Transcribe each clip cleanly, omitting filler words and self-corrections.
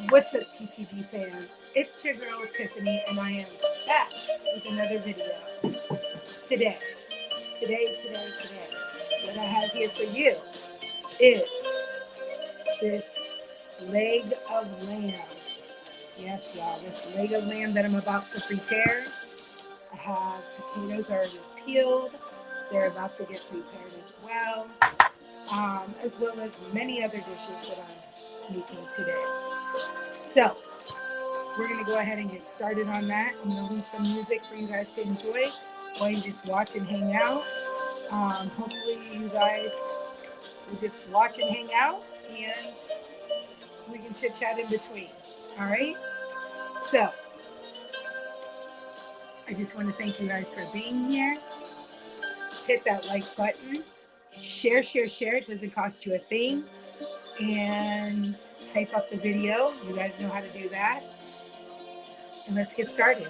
What's up, TCG fam? It's your girl Tiffany, and I am back with another video. Today, today, what I have here for you is this leg of lamb. Yes, y'all, this leg of lamb that I'm about to prepare. I have potatoes already peeled. They're about to get prepared as well as many other dishes that I'm making today. So, we're going to go ahead and get started on that. I'm going to leave some music for you guys to enjoy while you just watch and hang out. Hopefully you guys will just watch and hang out and we can chit chat in between. All right? So, I just want to thank you guys for being here. Hit that like button. Share. It doesn't cost you a thing. And hype up the video. You guys know how to do that. And let's get started.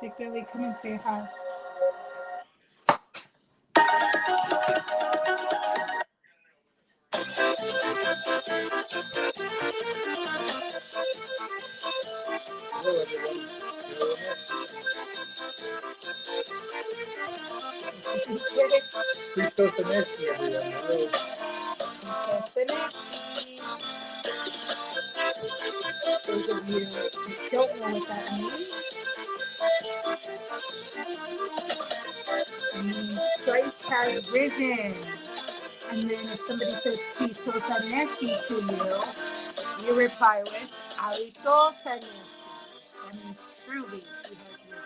Big Billy, come and say hi. Hello, everyone. Cristo Tenesti, everyone. Hello. Those of you who don't know what that means, Christ has risen. And then if somebody says Cristo Tenesti to you, you reply with Alito Tenesti. That means truly he has risen.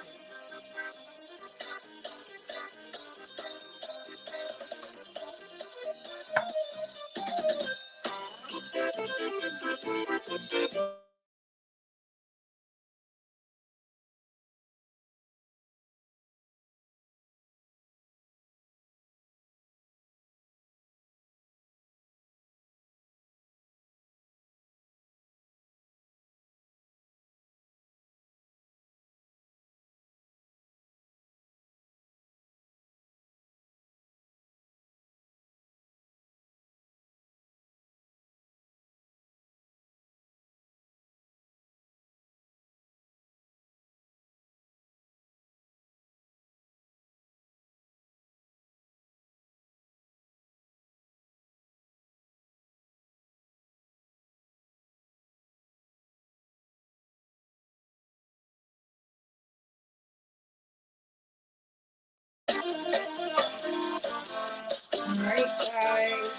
All right, guys.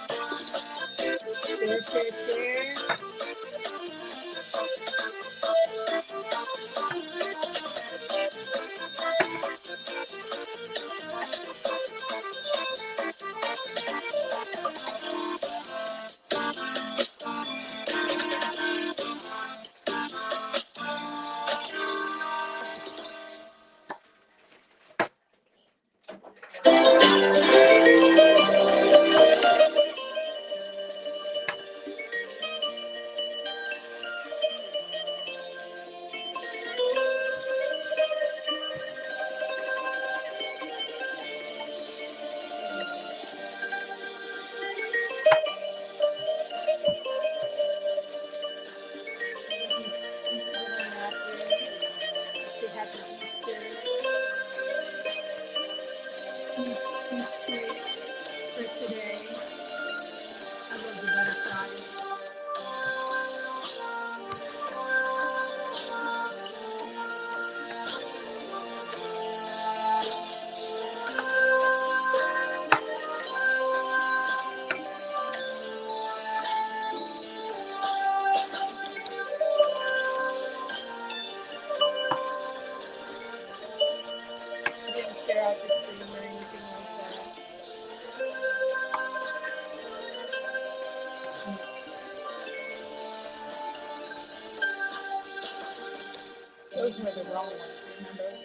Share. These were the wrong ones, remember?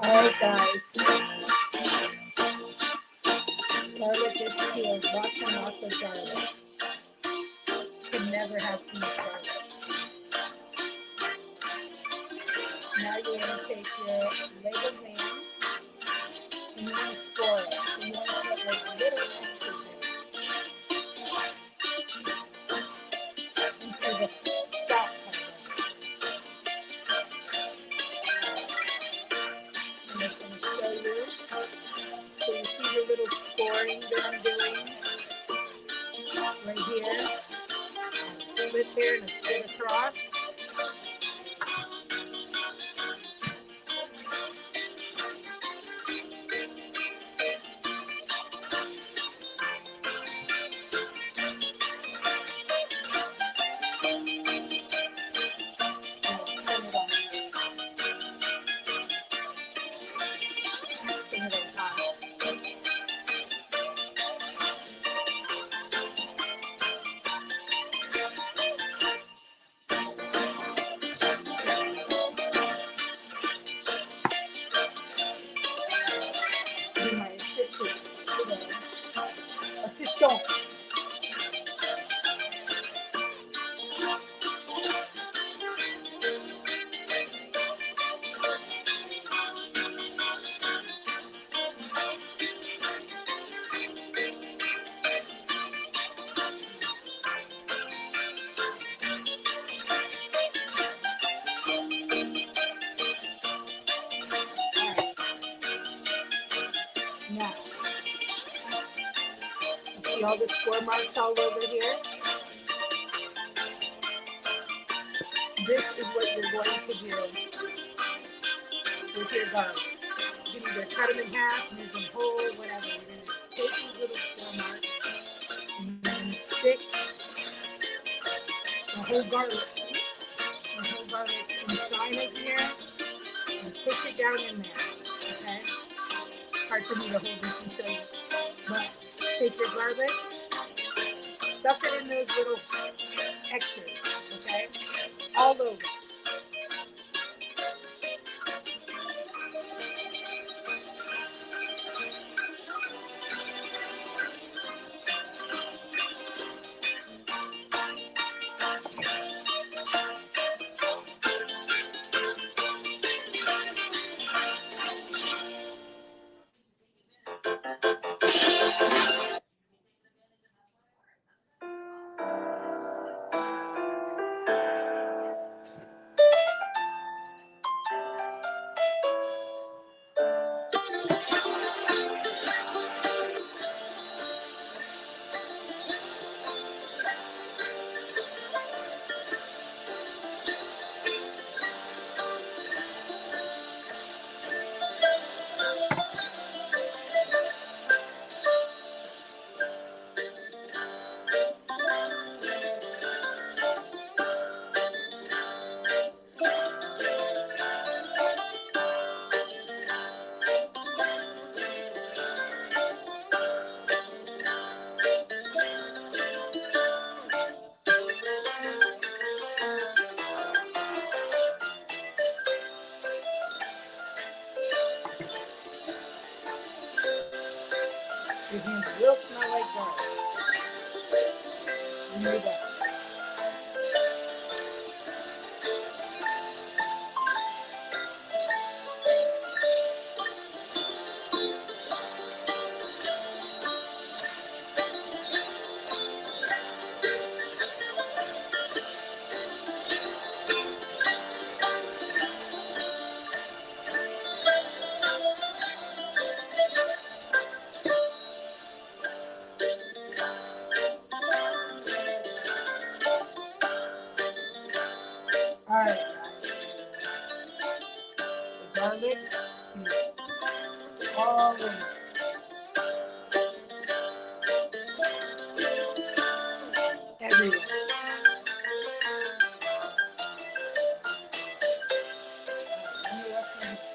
Alright guys, garlic is peeled, lots and lots of garlic. You can never have too much garlic. Now you're going to take your leg of lamb and you want to score it. So you want to put like little extras in into the fat part of it. I'm just going to show you. So you see the little scoring that I'm doing right here. Pull it there and split across. Be my assistant today. Assistant. Now, you see all the score marks all over here? This is what you're going to do with your garlic. You can either cut them in half, use them whole, whatever. You're going to take these little score marks and then stick the whole garlic inside of here and push it down in there. Okay? Hard for me to hold this and show you. But take your garlic, stuff it in those little extras, okay? All over. Your hands will smell like garlic. You know that. All right, guys. The garlic is all in. Everywhere. Let me wash my hands.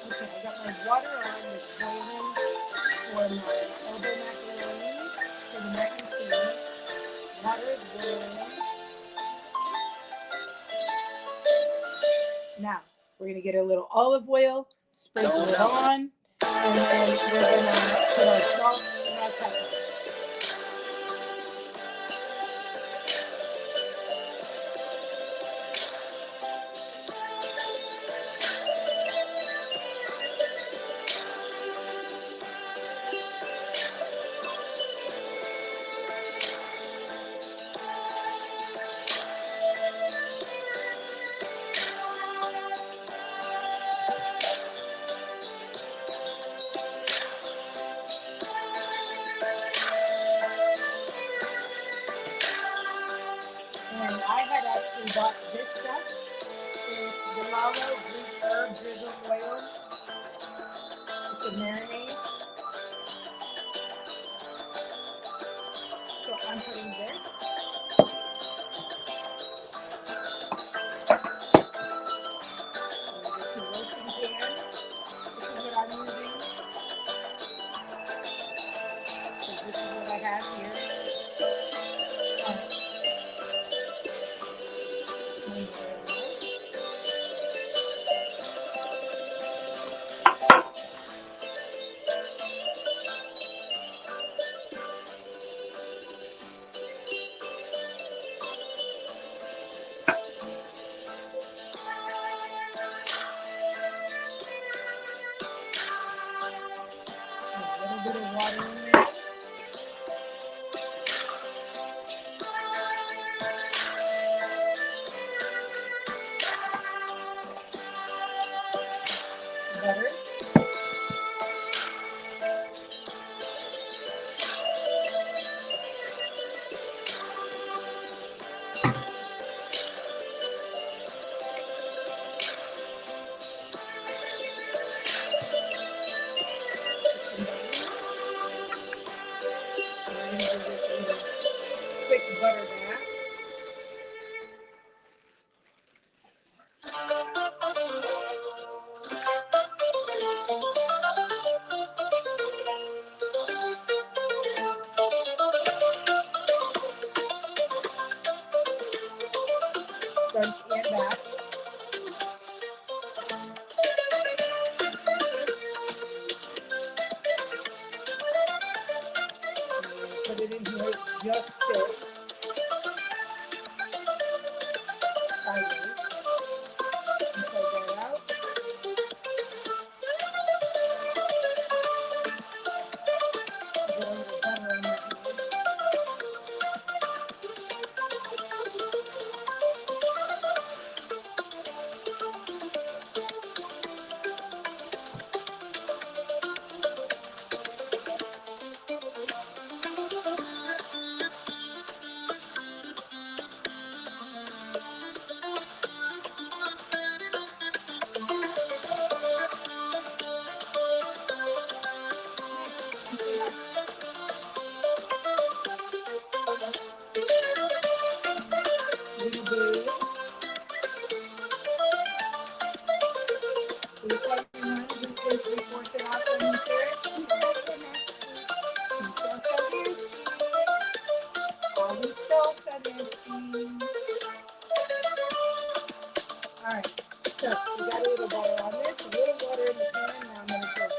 Okay, I got my water on that's boiling for my elbow macaronis, for the mac and cheese. Water is boiling. Now, we're going to get a little olive oil, sprinkle it on, and then we're going to put our salt and our pepper. And I had actually bought this stuff. It's the Lalo Greek Herb Drizzle Oil. It's a marinade. So I'm putting this. And the roasting pan. This is what I'm using. So this is what I have here. A little bit of water in there. Butter. We're going to do this little quick butter bath. Front and back. Put it in here just this. Sideways. Inside that out. Get a little butter on that one. Boo boo. Will you call your mom? You can 3/4 it off when you hear it. You sound so nasty. You sound so nasty. Oh, you so nasty. All right. So we got a little butter on this, a little water in the pan. Now I'm going to cook it.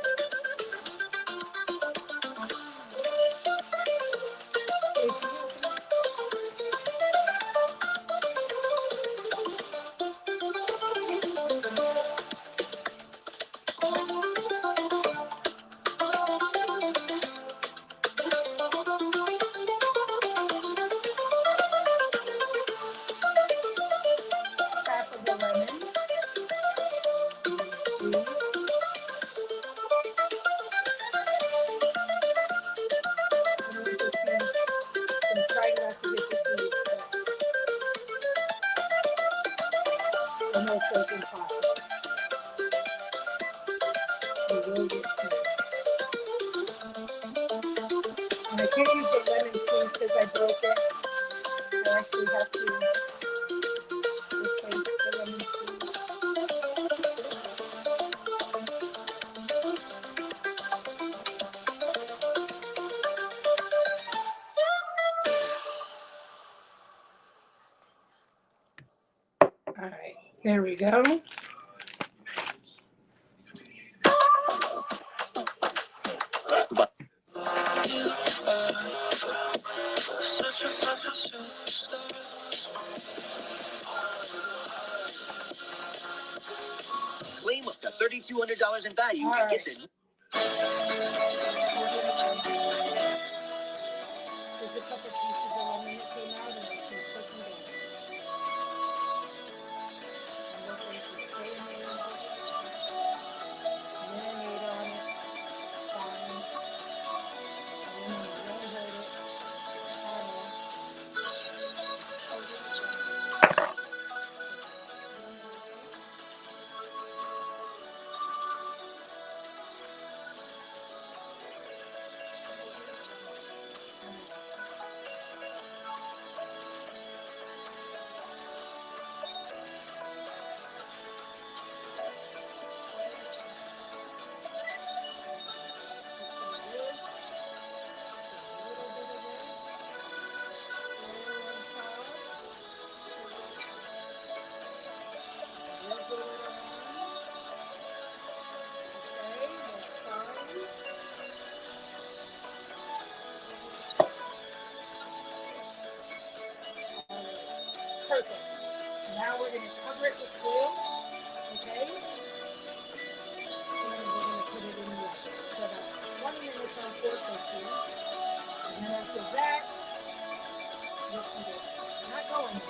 Half of the lemon. Squeeze. I'm going to put seeds. I'm trying not to get the seeds, but I know it's like impossible. You will get seeds. And I can't use the lemon squeeze because I broke it. I actually have to replace the lemon squeeze. All right, there we go. Claim up to $3,200 in value and get the. There's a couple pieces of lemon that came out and I can put them down. I'm looking to stay in there. Marinate on it. Fine. And then you don't hurt it. Perfect. Now we're going to cover it with oil, okay? And we're going to put it in the oven for about 20 minutes on 450. And then after that, you can do it. Not going there.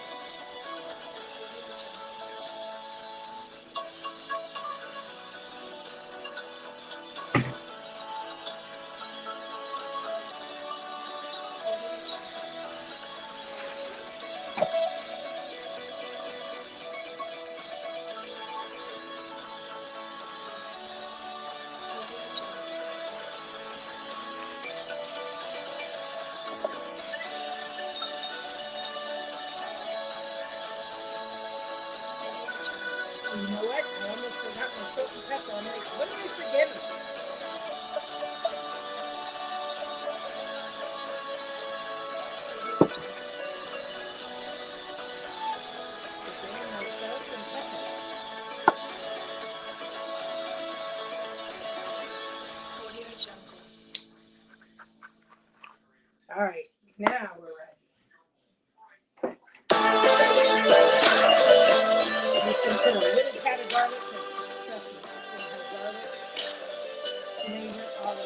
You know what? I almost forgot my salt and pepper. I'm like, what did I forget? Forgetting my salt and pepper. All right, now we're ready. You can put a little pat of garlic. Trust me, it's going to have garlic, flavor, all of it.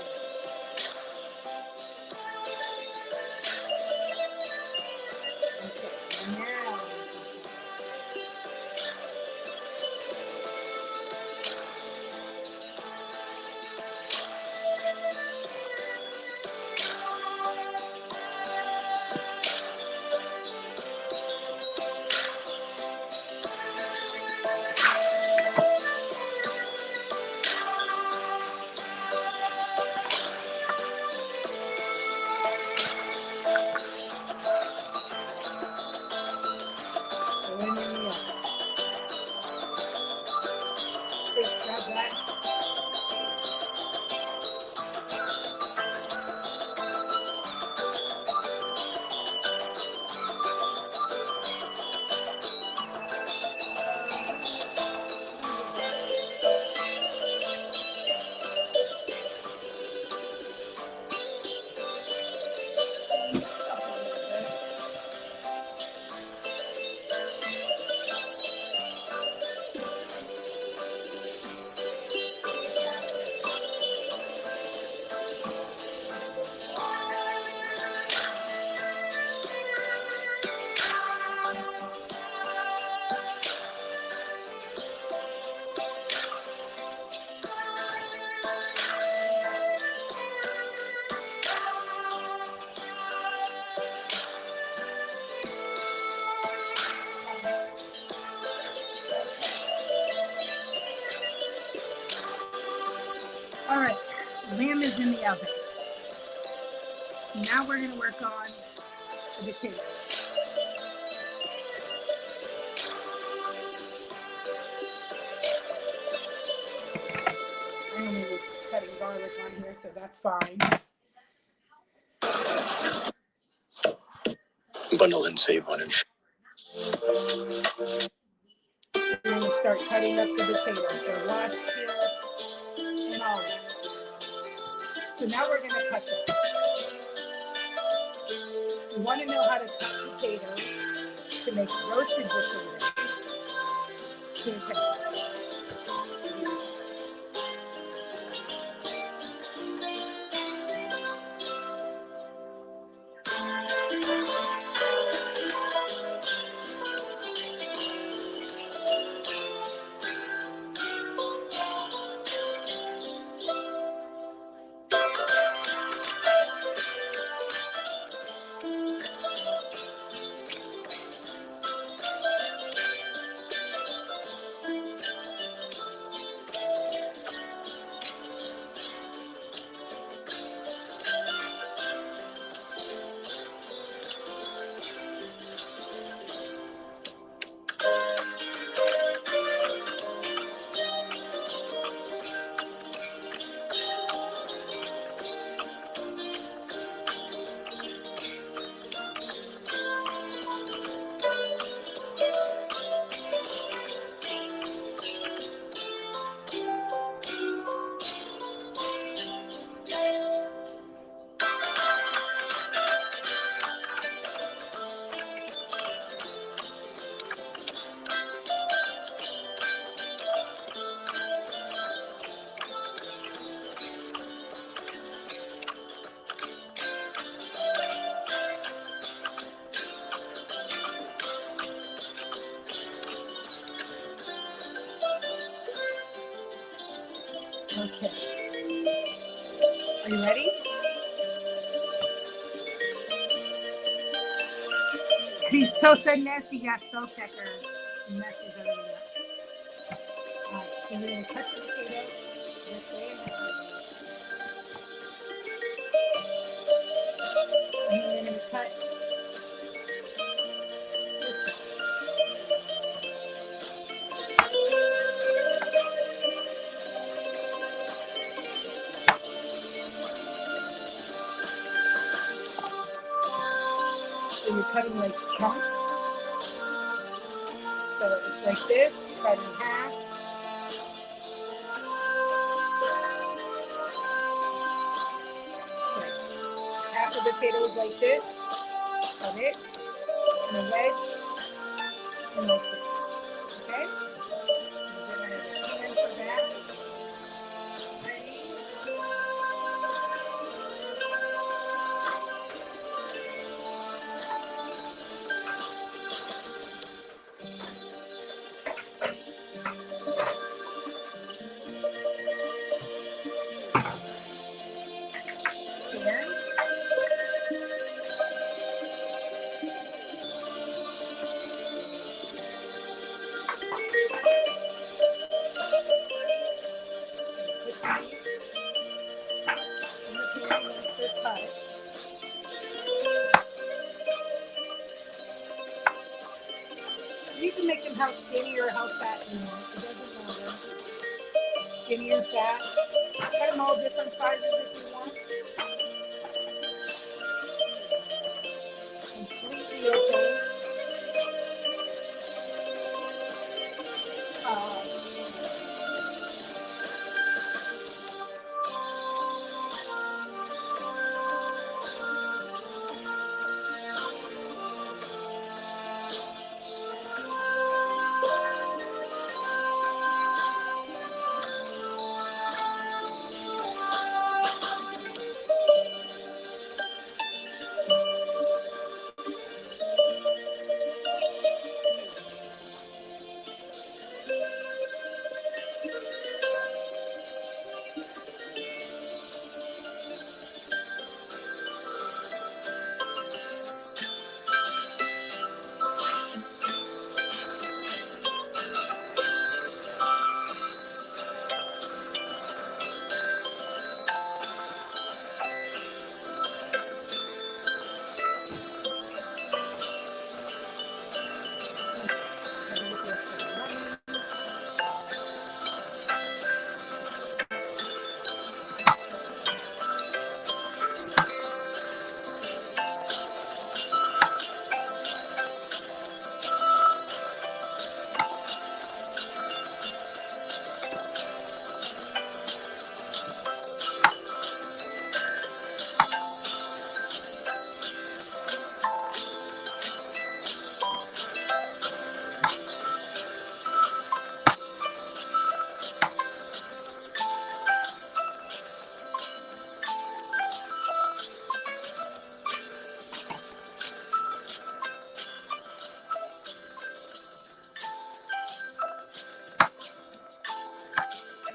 Okay, now Going in the oven. Chris, grab that. All right, lamb is in the oven. Now we're going to work on the potatoes. I only was cutting garlic on here, so that's fine. Bundle and save one inch. We're going to start cutting up the potatoes. They're washed here and all that. So now we're going to cut them. If you want to know how to cut potatoes to make roasted potatoes, pay attention. Okay. Are you ready? He still said nasty, got spell checker. He messes everything up. All right, so we're going to cut the potato this way and that way. And then we're going to cut this way. So you're cutting like chunks. So it's like this, cut in half. Okay. Half of the potatoes like this, cut it, and a wedge, and like this. Okay? We're going to pan for that. Ready? Pan. You can make them how skinny or how fat you want. It doesn't matter. Skinny or fat. Cut them all different sizes if you want. Completely okay.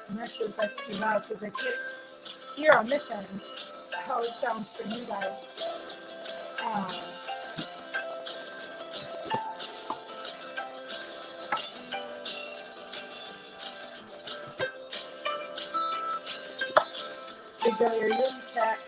I'm not sure if that's too loud because I can't hear on this end how it sounds for you guys. Big Belly, are you in the chat?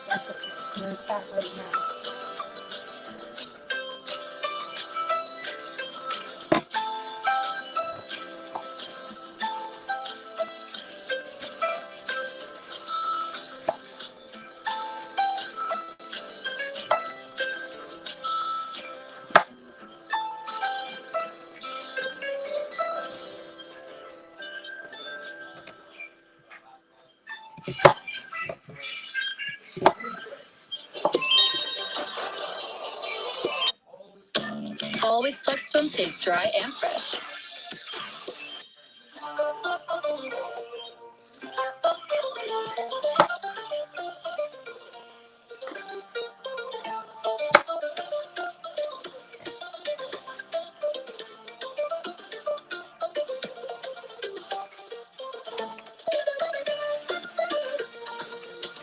That's okay. You're in the chat right now. Always Plexstone stays dry and fresh.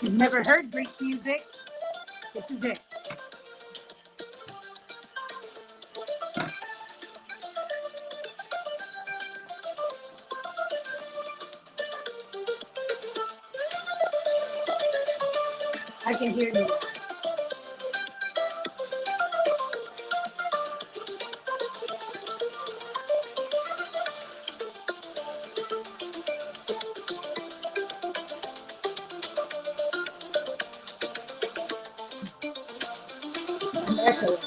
You've never heard Greek music? This is it. I can hear you. I'm echoing.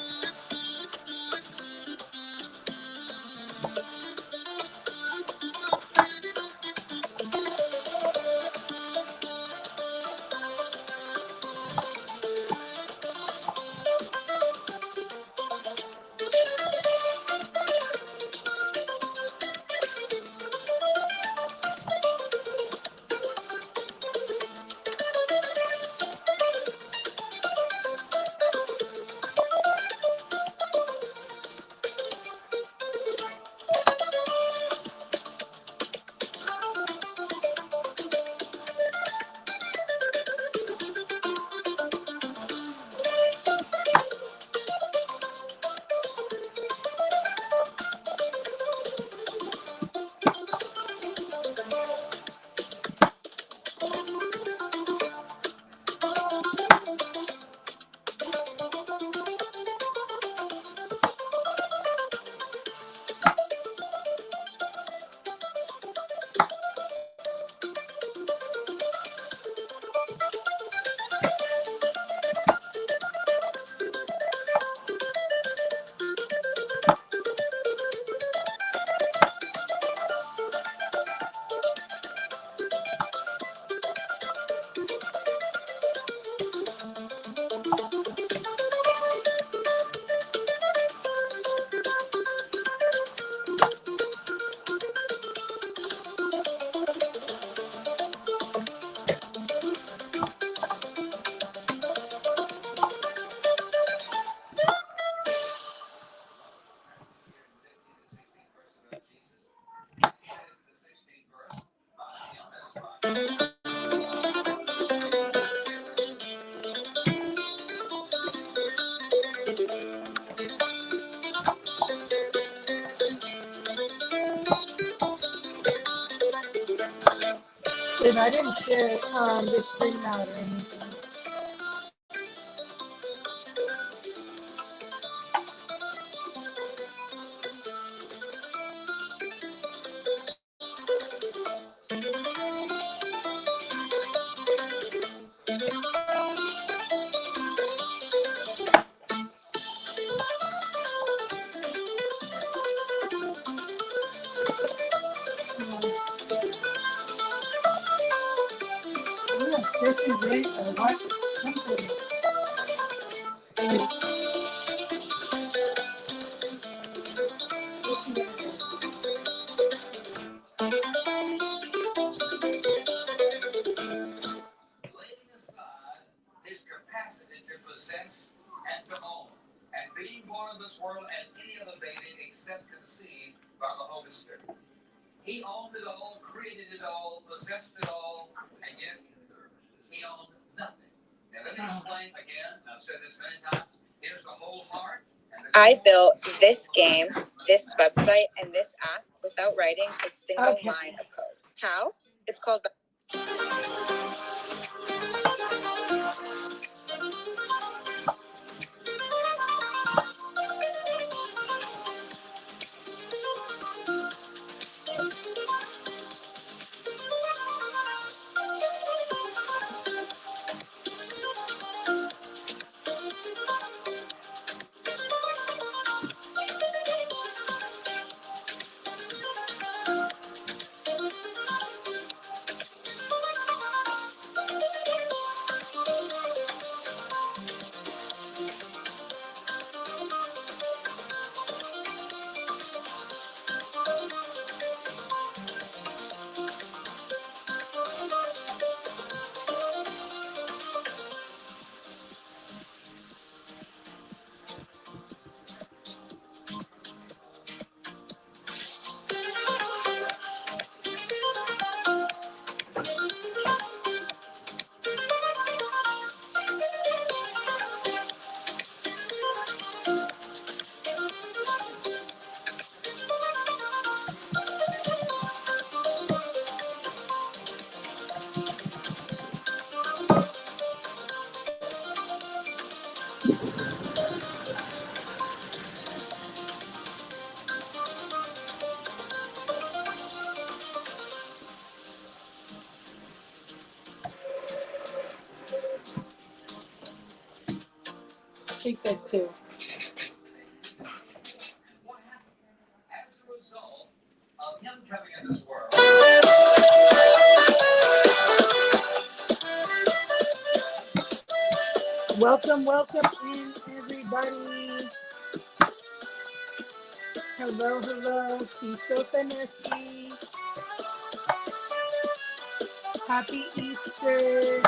Because I didn't share the screen out or anything. This is it, or what? Something. Laying aside his capacity to possess and to own, and being born of this world as any other baby except conceived by the Holy Spirit. He owned it all, created it all, possessed it all, and yet he owned nothing. Now let me explain again. I've said this many times. Here's the whole heart. I built this game, this website, and this app without writing a single line of code. How? It's called. Take this too. What happened as a result of him coming into this world? Welcome in everybody. Hello, Cristo Fenesti. Happy Easter.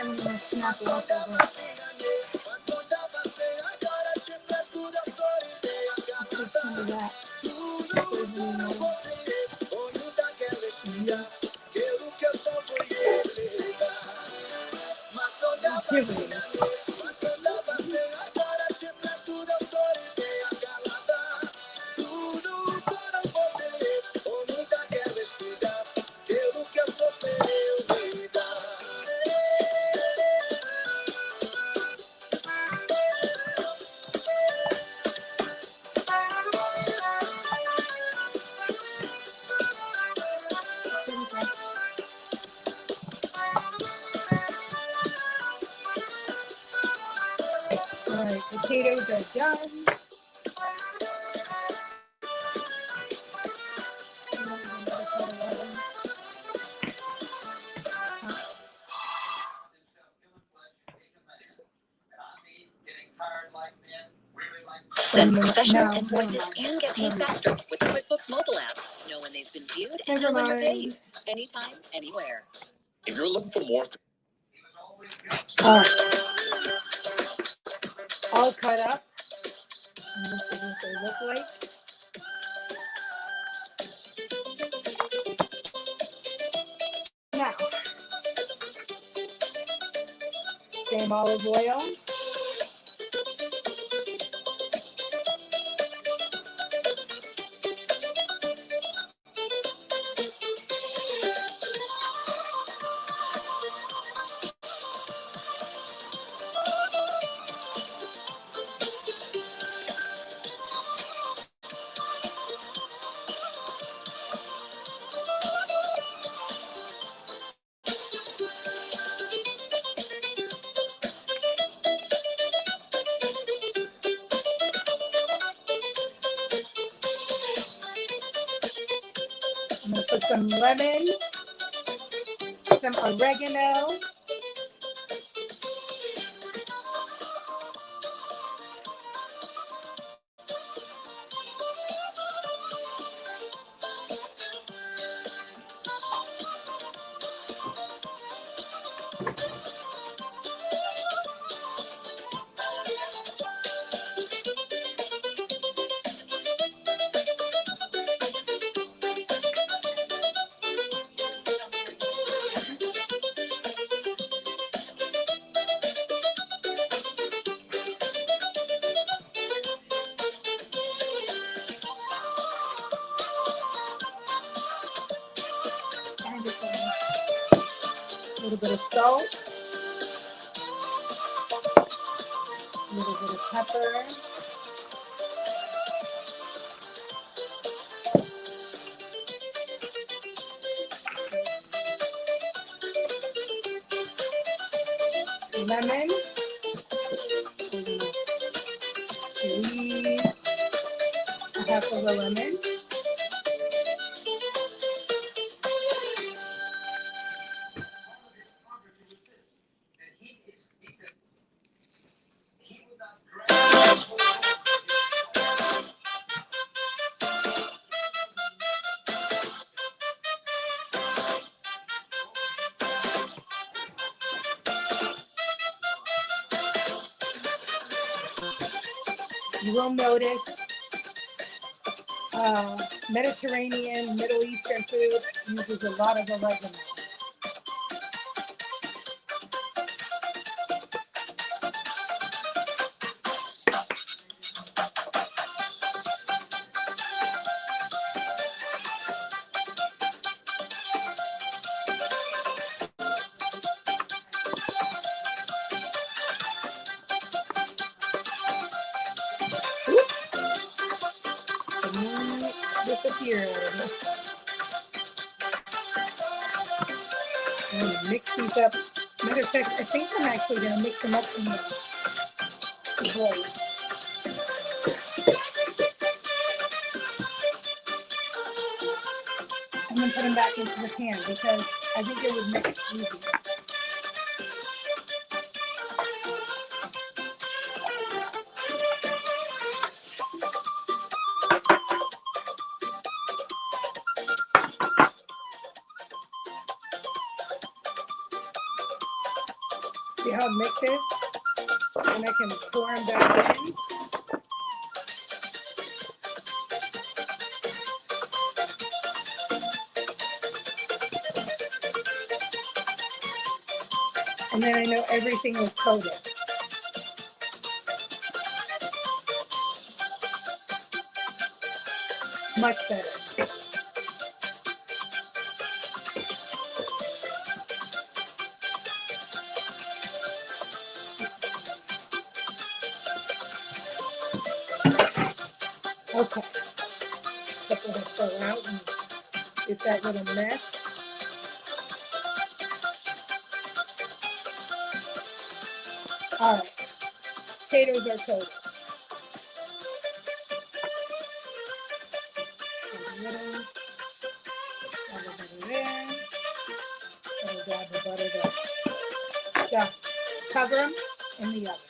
I'm gonna snap it off of it. Just into that. Activity. All right, potatoes are done. Send professional invoices and get paid faster with the QuickBooks mobile app. Know when they've been viewed and know when you're paid. Anytime, anywhere. If you're looking for more, All cut up. And this is what they look like. Now, same olive oil. I'm gonna put some lemon, some oregano, and just a little bit of salt, a little bit of pepper, lemon, squeeze a half of a lemon, you will notice Mediterranean, Middle Eastern food uses a lot of oregano. Disappeared. I'm gonna mix these up. Matter of fact, I think I'm actually gonna mix them up in the bowl. I'm gonna put them back into the pan because I think it would make it easier. See how it mixes? And I can pour them back in. And then I know everything was coated. Much better. Okay. Put the fill out and get that little mess. All right. Potatoes are coated. Little. Add the butter there. And grab the butter there. Just cover them in the oven.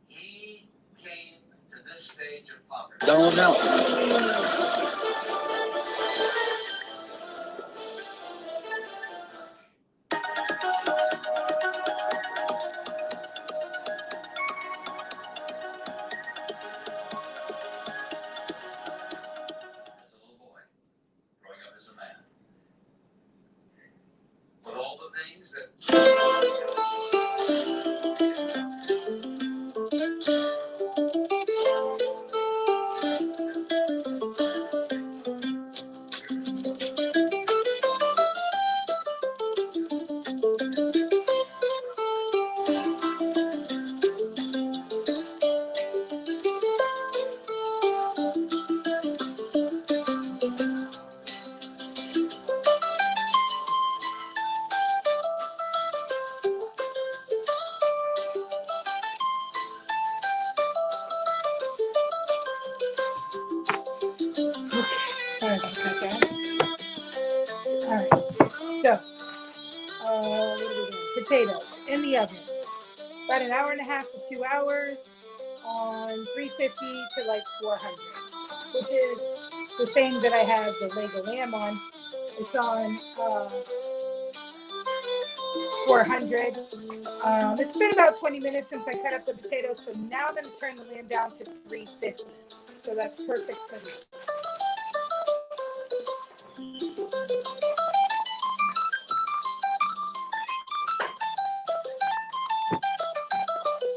He came to this stage of poverty. Don't know. As a little boy, growing up as a man. But all the things that Sorry about that, guys. All right. So, what are we doing? Potatoes in the oven. About an hour and a half to 2 hours on 350 to like 400, which is the same that I have the leg of lamb on. It's on 400. It's been about 20 minutes since I cut up the potatoes, so now I'm going to turn the lamb down to 350. So that's perfect for me.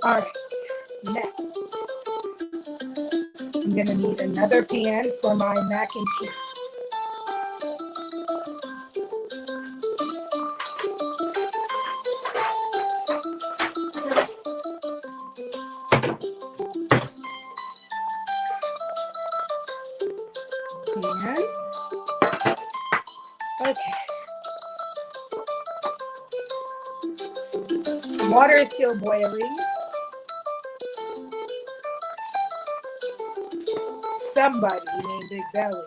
All right, next, I'm gonna need another pan for my mac and cheese. Pan. Okay. Water is still boiling. Somebody named Big Belly,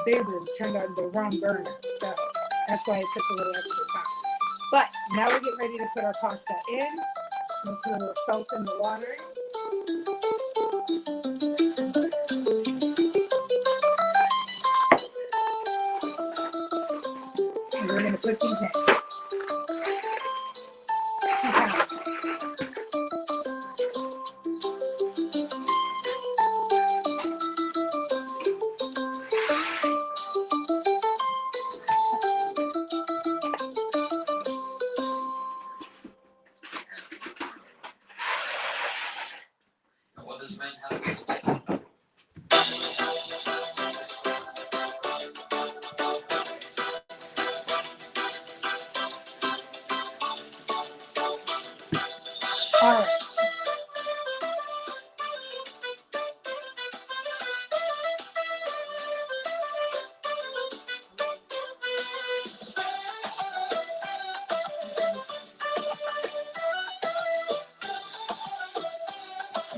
Boo turned on the wrong burner, so that's why it took a little extra time. But now we're getting ready to put our pasta in. We'll put a little salt in the water. And we're going to put these in. 2 pounds. and what does man have to do?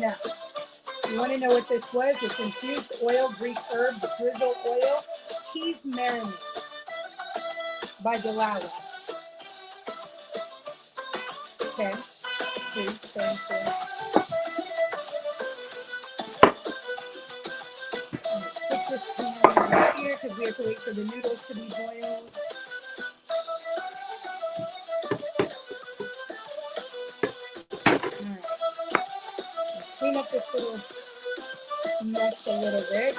Now, you want to know what this was? It's infused oil, Greek herb, drizzle oil, cheese marinade by Delawa. Okay, 3, 10, 4. Put this pan right here because we have to wait for the noodles to be boiled. Alright. Clean up this little mess a little bit.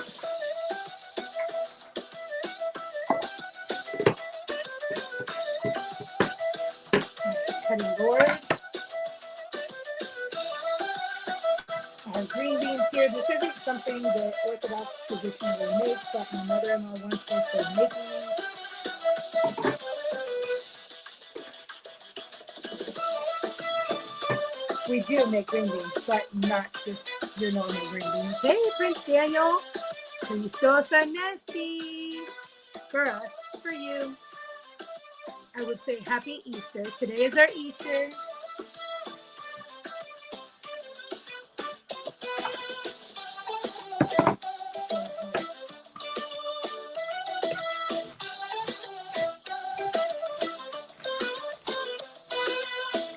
Cutting board. Our green beans here. This isn't something that Orthodox traditionally makes, but my mother-in-law wants us to making. We do make green beans, but not just your normal green beans. Hey, Prince Daniel, please throw us a nasty for us, for you. I would say happy Easter. Today is our Easter.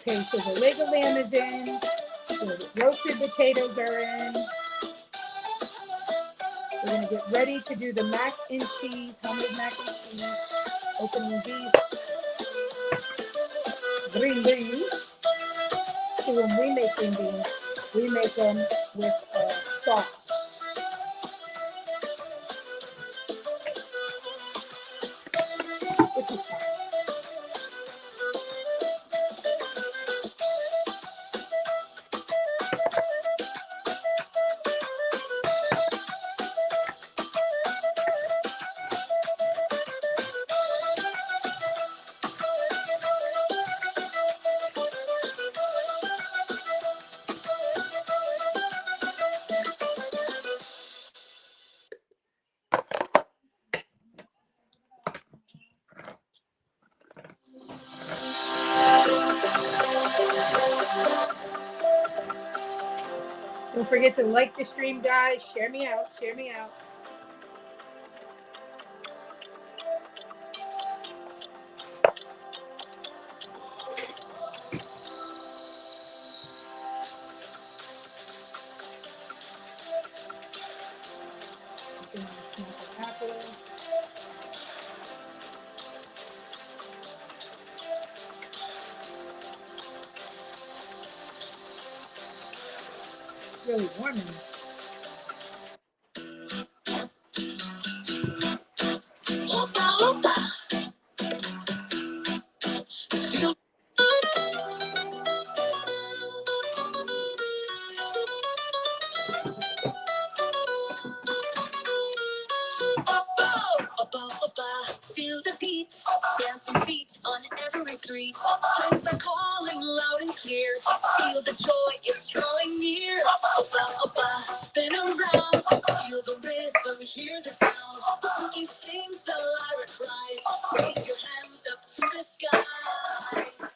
Okay, so the leg of lamb is in. The roasted potatoes are in. We're going to get ready to do the mac and cheese, homemade mac and cheese. Opening these green beans. So when we make green beans, we make them with sauce. Which is fine. Don't forget to like the stream, guys. Share me out. Share me out. Apple. It's really warm in here. Feel the beat, dancing feet on every street. Friends are calling loud and clear. Feel the joy, it's drawing near. Opa, opa, spin around. Feel the rhythm, hear the sound. Suki sings, the lyra cries. Raise your hands up to the skies.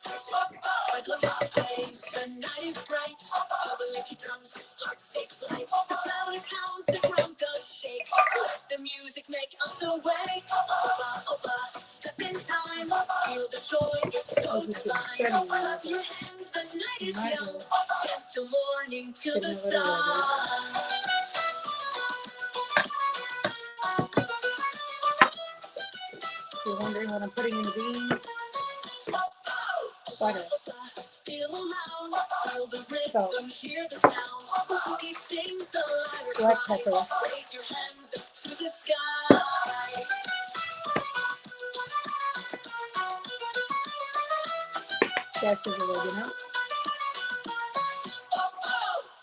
Opa, plays, the night is bright. Tumbling drums, hearts take flight. The tower pounds, the ground does shake. Let the music make us awake. Opa, opa, step in time. Feel the joy, it's so divine. Clap your hands, the night is young. Dance till morning, till the sun. If you're wondering what I'm putting in the beans, butter. Feel around, feel the rhythm, hear the sound. Suki sings, the lyre Black cries. pepper. Raise your hands up to the sky. That's the oregano.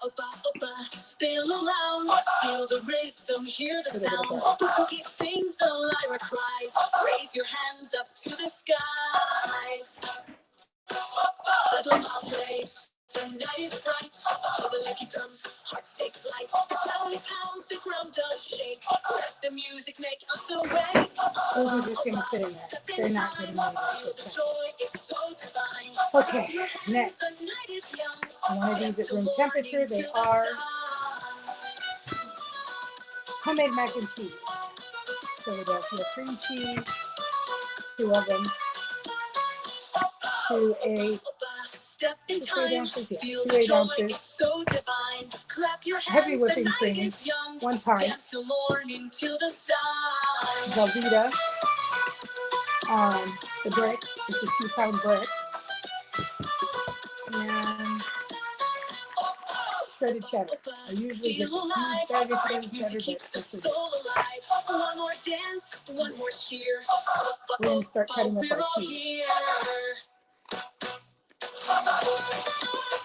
Opa, opa, spill around. Feel the rhythm, hear the sound. Suki sings, the lyra cries. Raise your hands up to the skies. Bedlam plays, the night is bright. To the lucky drums, hearts take flight. The tower pounds, the ground does shake. Let the music make us awake. Those are just going to sit in there. They're not getting Feel the joy, it's so divine. Okay, next. The night is young. One of these at room temperature. They are homemade mac and cheese, Philadelphia cream cheese, 2 of them, to a 8 ounces, yeah, 2 8 ounces. Heavy whipping cream, 1 pint. Velveeta, the brick, it's a 2-pound brick, and shredded cheddar. I usually get a huge bag of shredded cheddar, but this is it. We're going to start cutting up our cheese.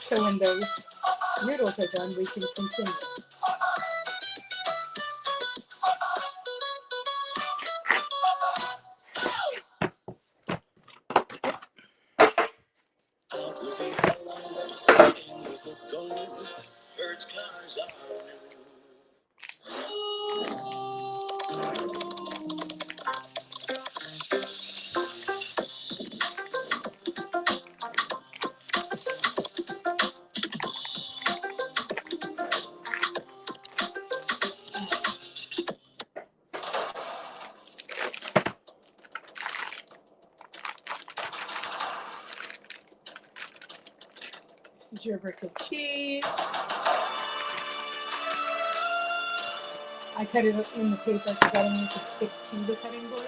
So when those noodles are done, we can continue. This is your brick of cheese. I cut it in the paper because I don't want it to stick to the cutting board.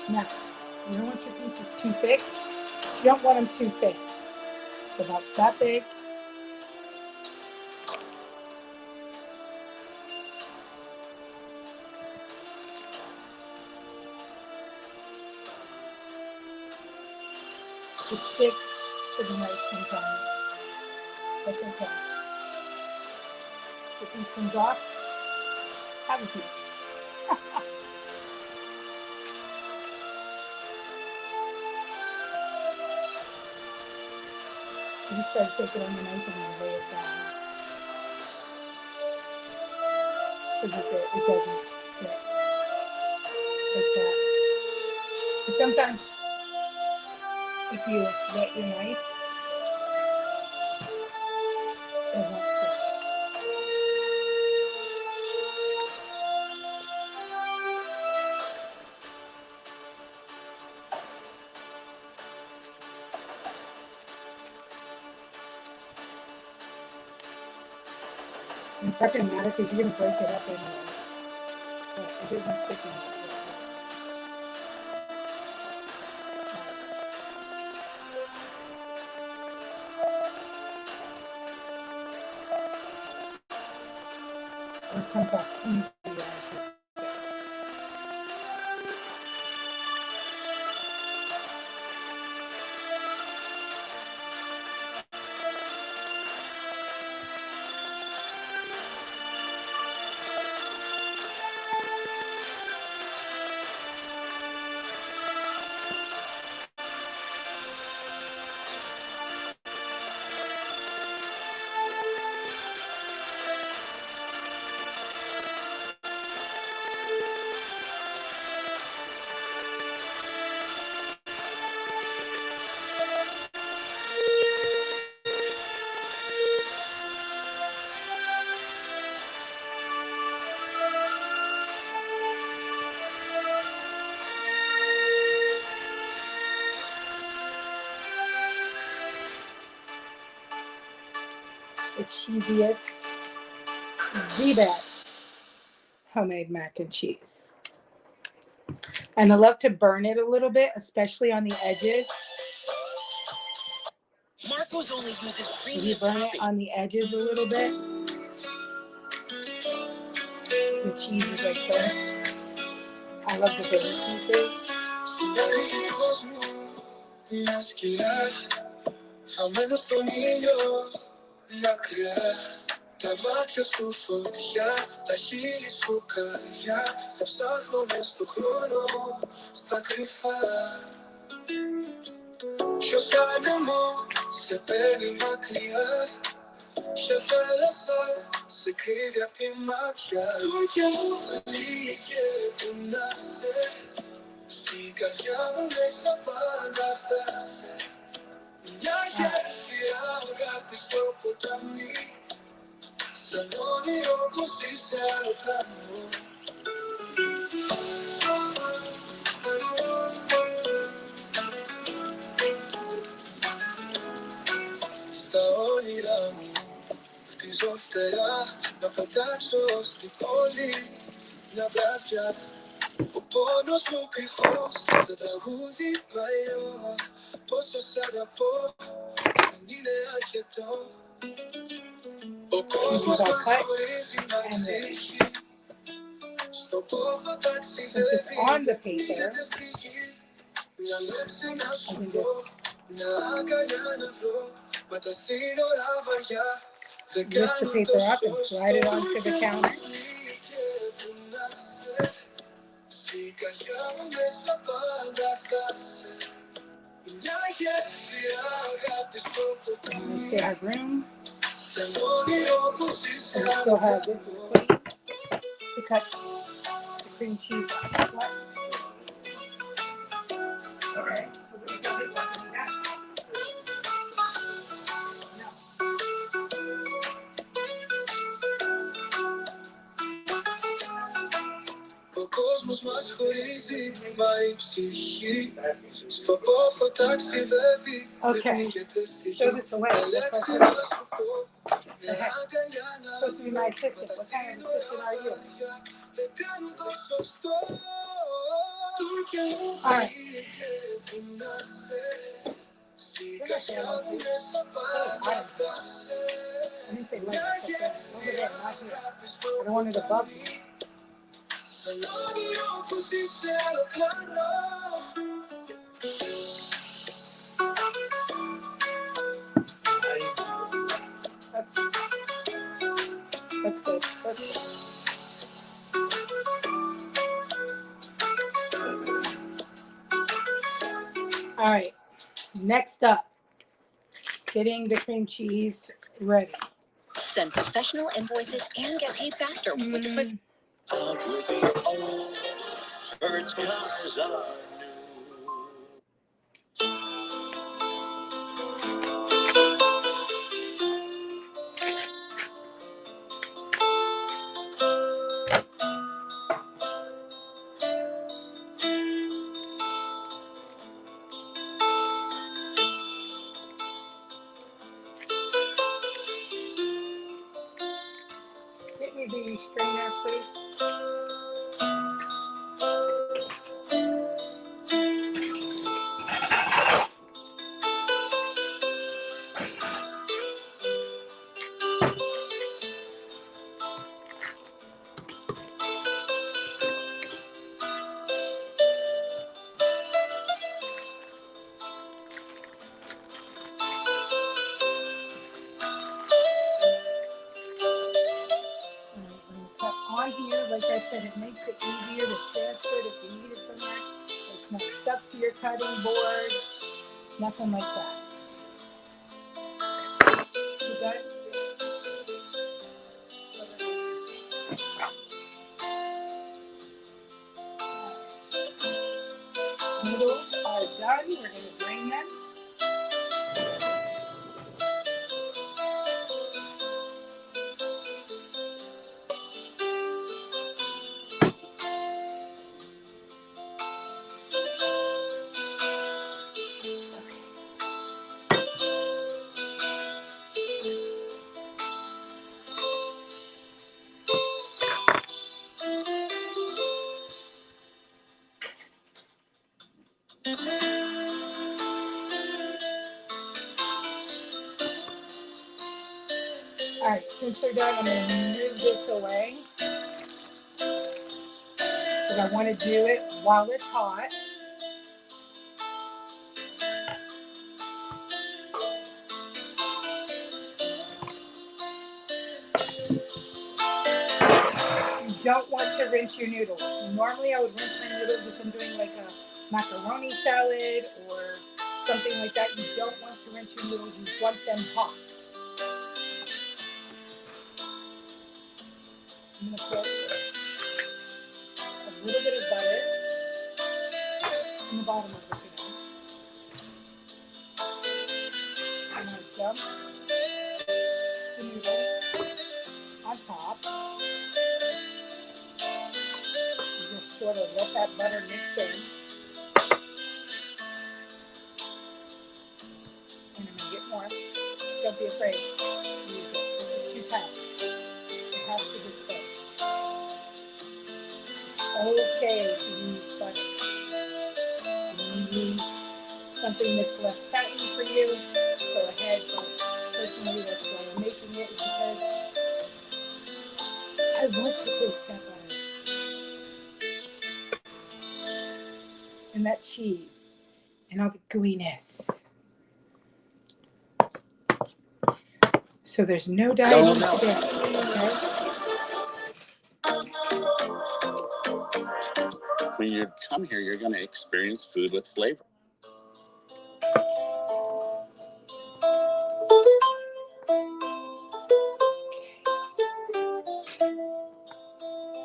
Now, you don't want your pieces too thick. You don't want them too thick. So about that big. It sticks to the knife sometimes. That's okay. If the piece comes off, have a piece. You just try to take it on the knife and then lay it down so that it doesn't stick like that. And sometimes if you wet your knife, it won't stick. It's not going to matter because you're going to break it up anyways. But it isn't sticking like that. It comes off easy, I should say. The cheesiest, the best homemade mac and cheese. And I love to burn it a little bit, especially on the edges. Marco's only uses If you burn it on the edges a little bit, the cheese is right there. I love the bigger pieces. sana mo sa pwede makliya. Siya palasa sa kaya pimakya. Tuya alike punase. Sika yaman sa panafase. Nyaya iyagati sopotami. Sanoni oko si salutamo. Staoni ramo. Tizoftera na patasos di poli na bravia. Opono sukrifos sa dahudi payo. Posso sada po, nile akieto. This is our cut and ready. Since it's on the paper, I can just lift the paper up and slide it onto the counter. And we still have room. And we still have this plate to cut the cream cheese on. What? Okay. O cosmos μας χωρίζει, μα η ψυχή στο πόθο ταξιδεύει. Okay. Throw this away. That's supposed to be my assistant. What kind of assistant are you? All right. I didn't say like that. Over there, not here. I don't want it above me. That's good. That's good. All right. Next up, getting the cream cheese ready. Send professional invoices and get paid faster with the quick. Out with the old, Hertz cars are new. Get me the strainer, please. On here, like I said, it makes it easier to transfer it if you need it somewhere. It's not stuck to your cutting board, nothing like that. You got it? Noodles are done. We're going to drain them. All right, since they're done, I'm going to move this away because I want to do it while it's hot. You don't want to rinse your noodles. Normally, I would rinse my noodles if I'm doing like a macaroni salad or something like that, you don't want to rinse your noodles. You want them hot. I'm going to put a little bit of butter in the bottom of the pan. I'm going to dump the noodles on top. And just sort of let that butter mix in. And I'm going to get more. Don't be afraid to use it. This is 2 pounds. It has to disperse. It's okay to use butter. When you use something that's less fatty for you, go ahead. But personally, that's why I'm making it, because I want to taste that butter. And that cheese. And all the gooiness. So there's no dieting today, okay? When you come here, you're going to experience food with flavor.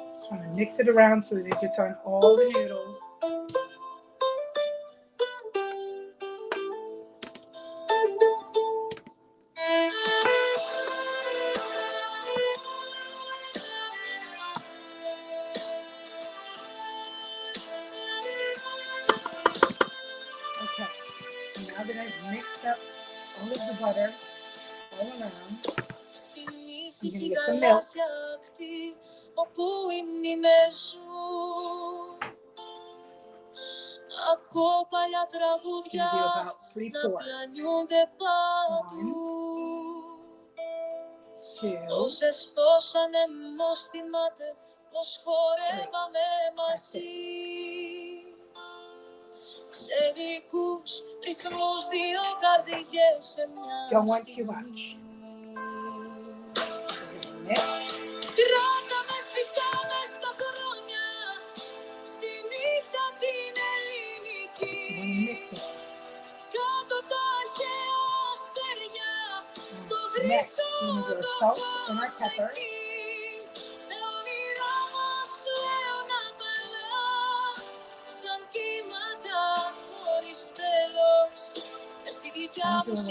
Just want to mix it around so that it gets on all the noodles. Okay, and now that I've mixed up all of the butter all around, I'm going to get some milk. I'm going to do about 3 quarts. 1, 2, 3. Don't want too much. Mix. Next, we're going to do our salt and our pepper. I'll do a little salt.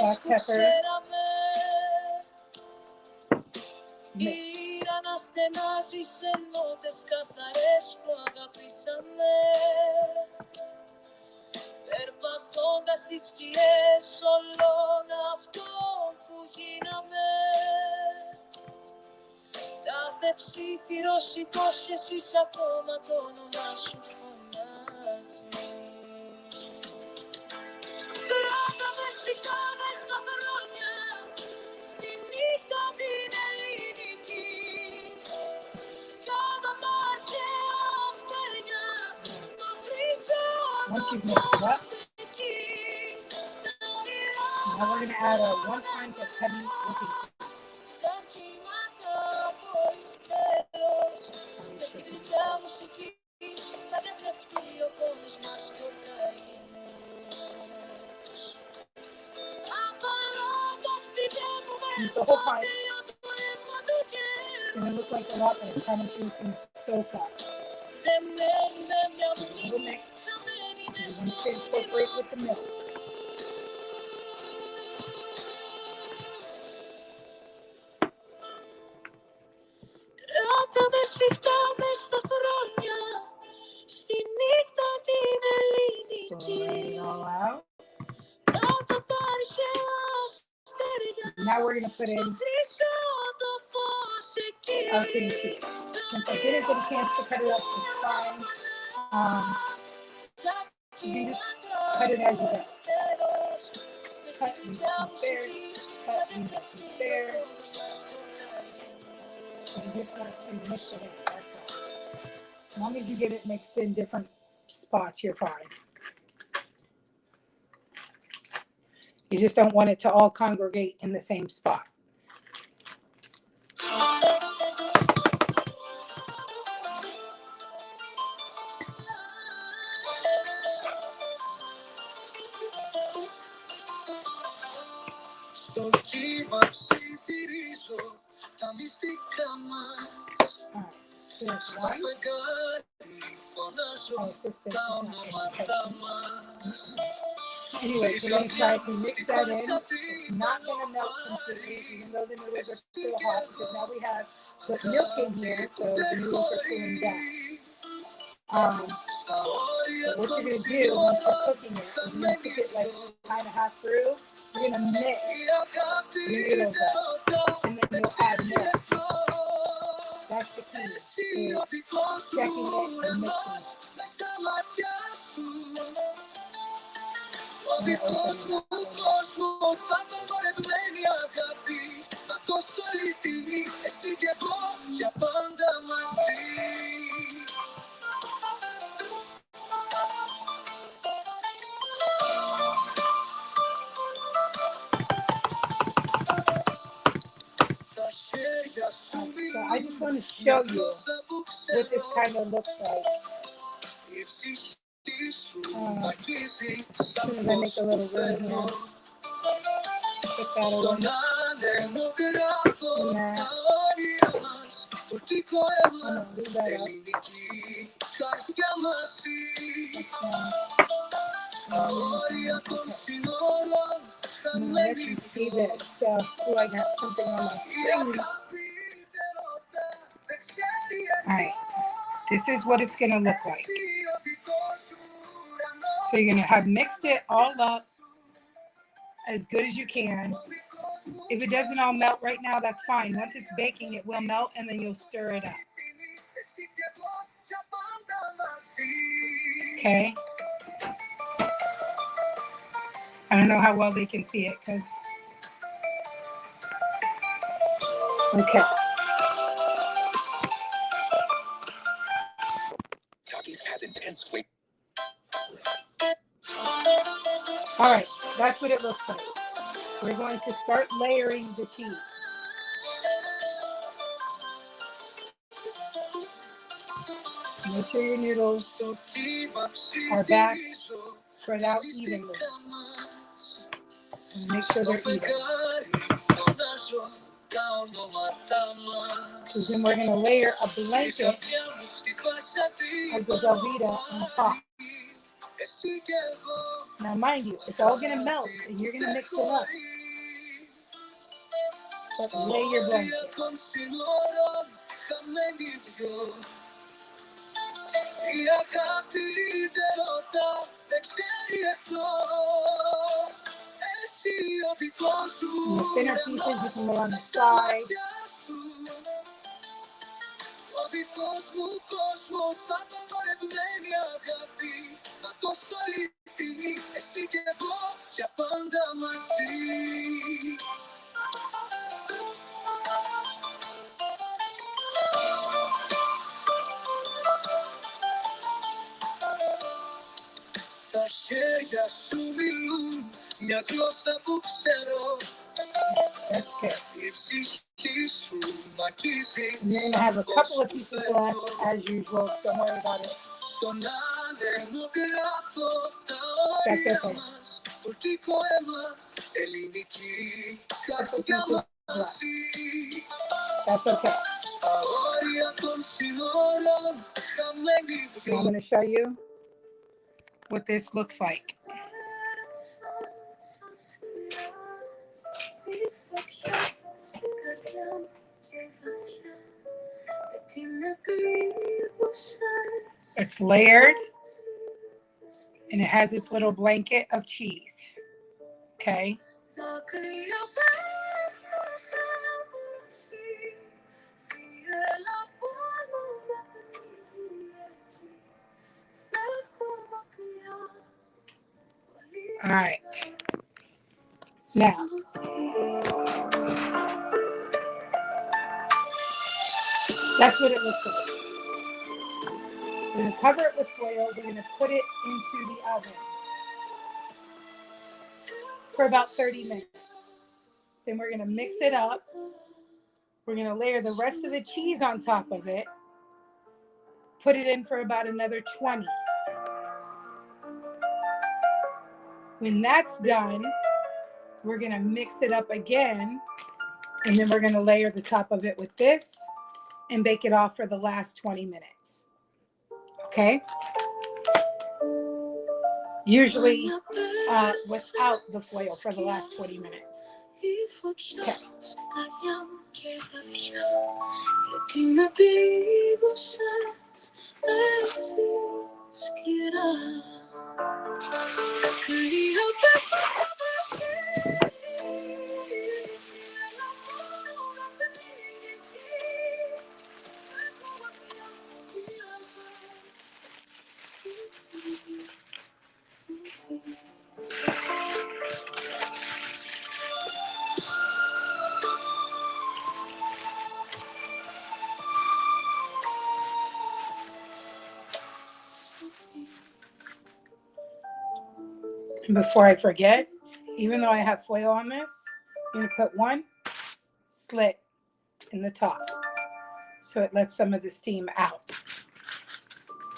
Black pepper. Mix. Περπατώντας τις σκιές όλων αυτών που γίναμε, κάθε ψήθυρος υπόσχεσης ακόμα το όνομά σου φωνάζει. Κράτα με σφιχτά μες στα χρόνια, στη νύχτα την ελληνική, κάτω τα αρχαία αστέρια, στο βρύσο το φως. Now we're going to add a 1 pint of heavy whipping cream. Use the whole pint. It's going to look like a lot, but I promise you it's going to soak up. A little mix. You're going to incorporate with the milk. Spread it all out. Now we're going to put in our cream cheese. Since I didn't get a chance to cut it up, it's fine. You just cut it as you go. Cut and there, cut and there. You just want to mix it in, that's all. As long as you get it mixed in different spots, you're fine. You just don't want it to all congregate in the same spot. Anyway, we're going to try to mix that in. It's not going to melt completely, even though the noodles are still hot, because now we have put milk in here, so the noodles are cooling down. But what you're going to do once you're cooking it is you're going to cook it like kind of half through. You're going to mix the noodles up, and then you'll add milk. That's the key, is checking it and mixing it. So I just want to show you what this kind of looks like. As soon as I make a little room here, put that away. And I'm going to leave that up. I'm going to let you see this. So, I got something on my screen. Alright, this is what it's going to look like. So you're going to have mixed it all up as good as you can. If it doesn't all melt right now, that's fine. Once it's baking, it will melt, and then you'll stir it up. Okay. I don't know how well they can see it, because... Okay. Has intense flavor. All right, that's what it looks like. We're going to start layering the cheese. Make sure your noodles are back, spread out evenly. And make sure they're even. Because then we're going to layer a blanket of the Velveeta on top. Now, mind you, it's all going to melt, and you're going to mix it up. But lay your blanket. And the thinner pieces you can lay on the side. That's good. And you're going to have a couple of pieces left, as usual. Don't worry about it. That's okay. That's okay. Now I'm going to show you what this looks like. It's layered, and it has its little blanket of cheese. Okay. All right. Now, that's what it looks like. We're going to cover it with foil. We're going to put it into the oven for about 30 minutes. Then we're going to mix it up. We're going to layer the rest of the cheese on top of it. Put it in for about another 20. When that's done, we're gonna mix it up again, and then we're gonna layer the top of it with this and bake it off for the last 20 minutes. Okay? Usually without the foil for the last 20 minutes. Okay. And before I forget, even though I have foil on this, I'm going to put one slit in the top so it lets some of the steam out.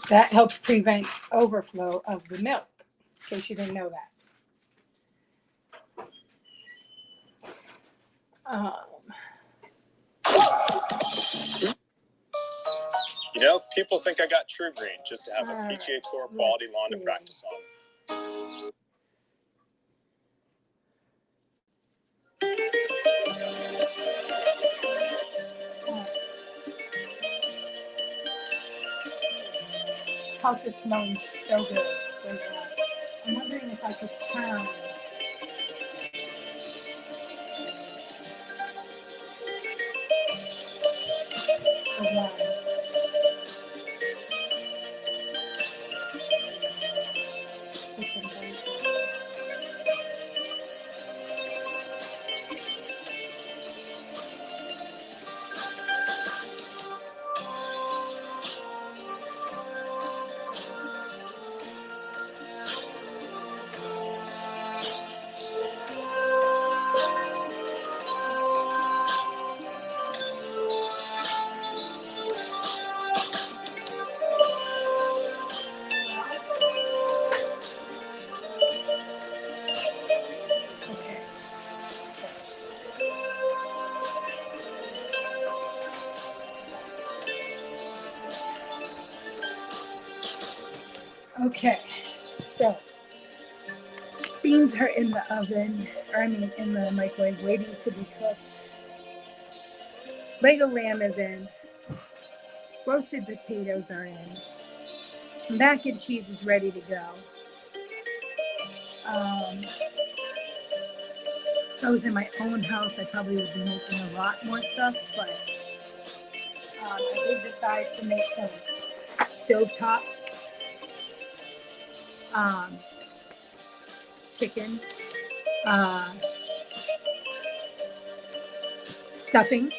That helps prevent overflow of the milk, in case you didn't know that. You know, people think I got True Green just to have a PGA Tour quality lawn to practice on. House is smelling so good. I'm wondering if I could turn. Okay, so beans are in the oven, or I mean in the microwave, waiting to be cooked. Lego lamb is in. Roasted potatoes are in. Mac and cheese is ready to go. If I was in my own house, I probably would be making a lot more stuff, but I did decide to make some stovetop chicken stuffing.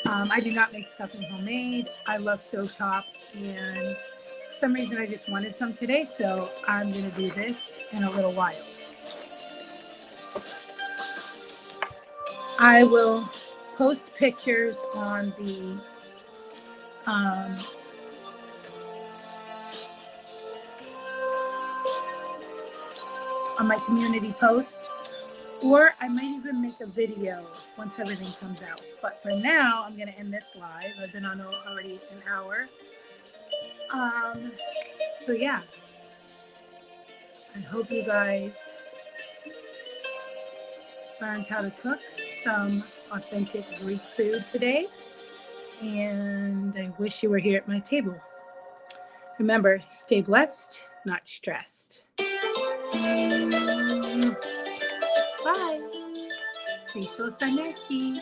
I do not make stuffing homemade. I love stovetop, and for some reason I just wanted some today, so I'm going to do this in a little while. I will post pictures on the on my community post, or I might even make a video once everything comes out. But for now, I'm going to end this live. I've been on already an hour. So yeah, I hope you guys learned how to cook some authentic Greek food today, and I wish you were here at my table. Remember, stay blessed, not stressed. Bye. Christos Anesti.